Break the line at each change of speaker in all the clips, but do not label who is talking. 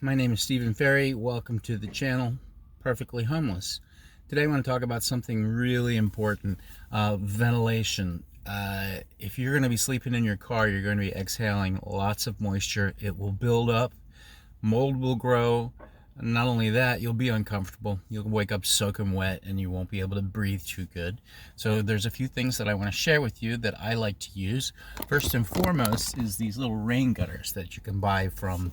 my name is Stephen Ferry. Welcome to the channel, Perfectly Homeless. Today I want to talk about something really important, ventilation. If you're going to be sleeping in your car, you're going to be exhaling lots of moisture. It will build up, mold will grow. Not only that, you'll be uncomfortable. You'll wake up soaking wet and you won't be able to breathe too good. So there's a few things that I want to share with you that I like to use. First and foremost is these little rain gutters that you can buy from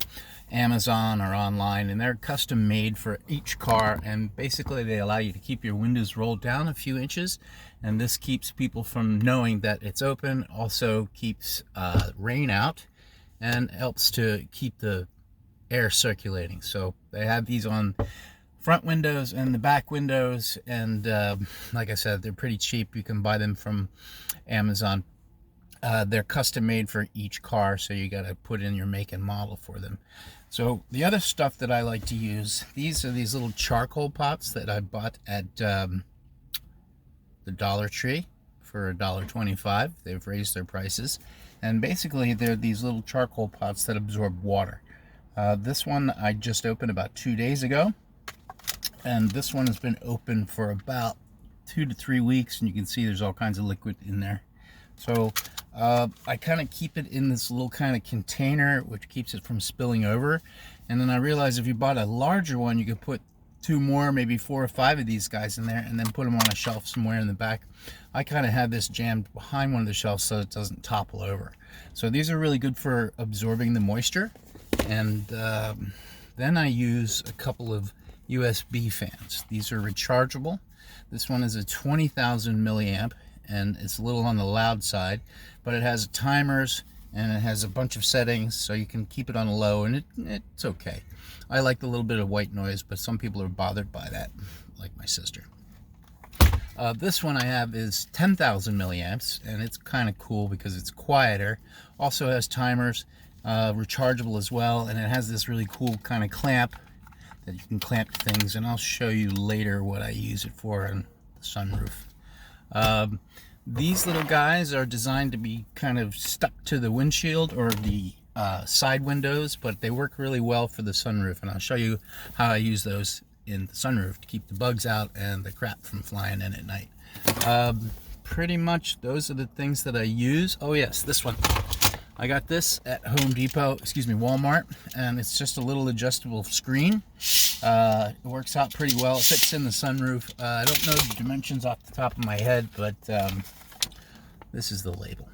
Amazon or online, and they're custom made for each car, and basically they allow you to keep your windows rolled down a few inches, and this keeps people from knowing that it's open, also keeps rain out, and helps to keep the air circulating. So they have these on front windows and the back windows, and like I said, they're pretty cheap. You can buy them from Amazon. They're custom made for each car, so you got to put in your make and model for them. So the other stuff that I like to use, these are these little charcoal pots that I bought at the Dollar Tree for $1.25. They've raised their prices, and basically they're these little charcoal pots that absorb water. This one I just opened about 2 days ago, and this one has been open for about 2 to 3 weeks, and you can see there's all kinds of liquid in there. So I kind of keep it in this little kind of container, which keeps it from spilling over. And then I realized if you bought a larger one, you could put 2 more, maybe 4 or 5 of these guys in there, and then put them on a shelf somewhere in the back. I kind of have this jammed behind one of the shelves so it doesn't topple over. So these are really good for absorbing the moisture. And then I use a couple of USB fans. These are rechargeable. This one is a 20,000 milliamp, and it's a little on the loud side, but it has timers and it has a bunch of settings, so you can keep it on low, and it's okay. I like the little bit of white noise, but some people are bothered by that, like my sister. This one I have is 10,000 milliamps, and it's kind of cool because it's quieter. Also has timers, rechargeable as well, and it has this really cool kind of clamp that you can clamp things, and I'll show you later what I use it for on the sunroof. These little guys are designed to be kind of stuck to the windshield or the side windows, but they work really well for the sunroof, and I'll show you how I use those in the sunroof to keep the bugs out and the crap from flying in at night. Pretty much those are the things that I use. Oh yes, this one. I got this at Walmart, and it's just a little adjustable screen. It works out pretty well. It fits in the sunroof. I don't know the dimensions off the top of my head, but this is the label.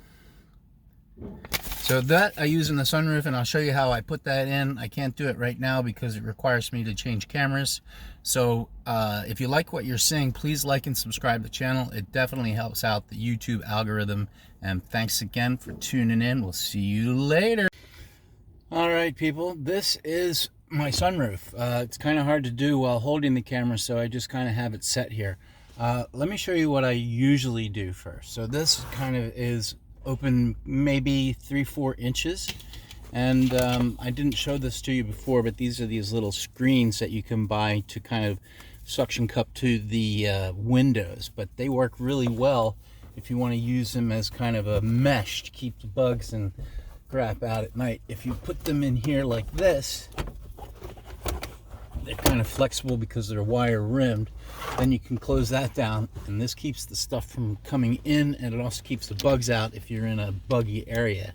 So that I use in the sunroof, and I'll show you how I put that in. I can't do it right now because it requires me to change cameras. So if you like what you're seeing, please like and subscribe to the channel. It definitely helps out the YouTube algorithm. And thanks again for tuning in. We'll see you later. All right, people, this is my sunroof. It's kind of hard to do while holding the camera, so I just kind of have it set here. Let me show you what I usually do first. So this kind of is open maybe 3-4 inches, and I didn't show this to you before, but these are these little screens that you can buy to kind of suction cup to the windows, but they work really well if you want to use them as kind of a mesh to keep the bugs and crap out at night. If you put them in here like this, they're kind of flexible because they're wire rimmed. Then you can close that down, and this keeps the stuff from coming in, and it also keeps the bugs out if you're in a buggy area.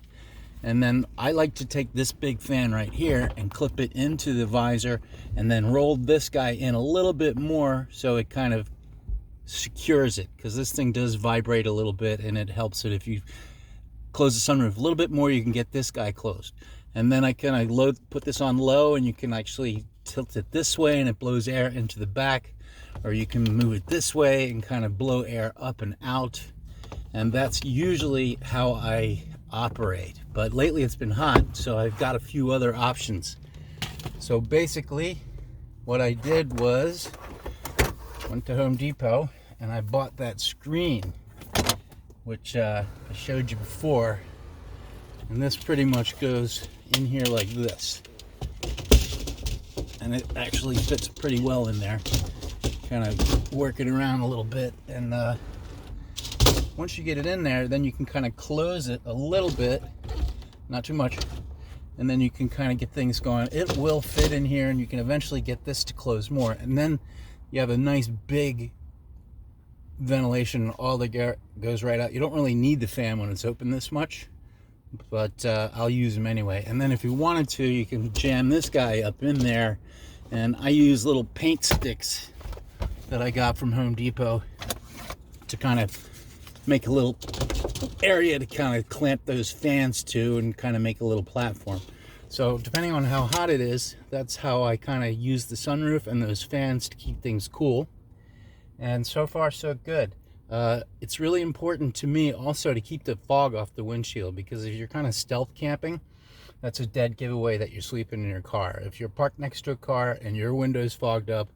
And then I like to take this big fan right here and clip it into the visor, and then roll this guy in a little bit more so it kind of secures it, because this thing does vibrate a little bit, and it helps it. If you close the sunroof a little bit more, you can get this guy closed. And then I put this on low, and you can actually tilt it this way and it blows air into the back, or you can move it this way and kind of blow air up and out. And that's usually how I operate, but lately it's been hot, so I've got a few other options. So basically what I did was went to Home Depot and I bought that screen, which I showed you before, and this pretty much goes in here like this, and it actually fits pretty well in there. Kind of work it around a little bit, and once you get it in there, then you can kind of close it a little bit, not too much, and then you can kind of get things going. It will fit in here, and you can eventually get this to close more, and then you have a nice big ventilation. All the air goes right out. You don't really need the fan when it's open this much, but I'll use them anyway. And then if you wanted to, you can jam this guy up in there, and I use little paint sticks that I got from Home Depot to kind of make a little area to kind of clamp those fans to and kind of make a little platform. So depending on how hot it is, that's how I kind of use the sunroof and those fans to keep things cool. And so far so good. It's really important to me also to keep the fog off the windshield, because if you're kind of stealth camping, that's a dead giveaway that you're sleeping in your car. If you're parked next to a car and your window's fogged up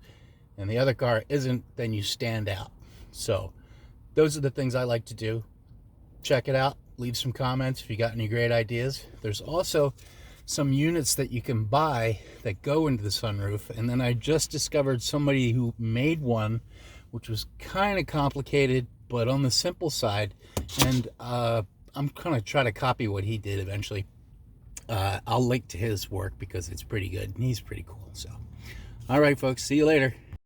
and the other car isn't, then you stand out. So those are the things I like to do. Check it out. Leave some comments if you got any great ideas. There's also some units that you can buy that go into the sunroof, and then I just discovered somebody who made one, which was kind of complicated, but on the simple side, and I'm gonna try to copy what he did eventually. I'll link to his work because it's pretty good and he's pretty cool. So all right folks, see you later.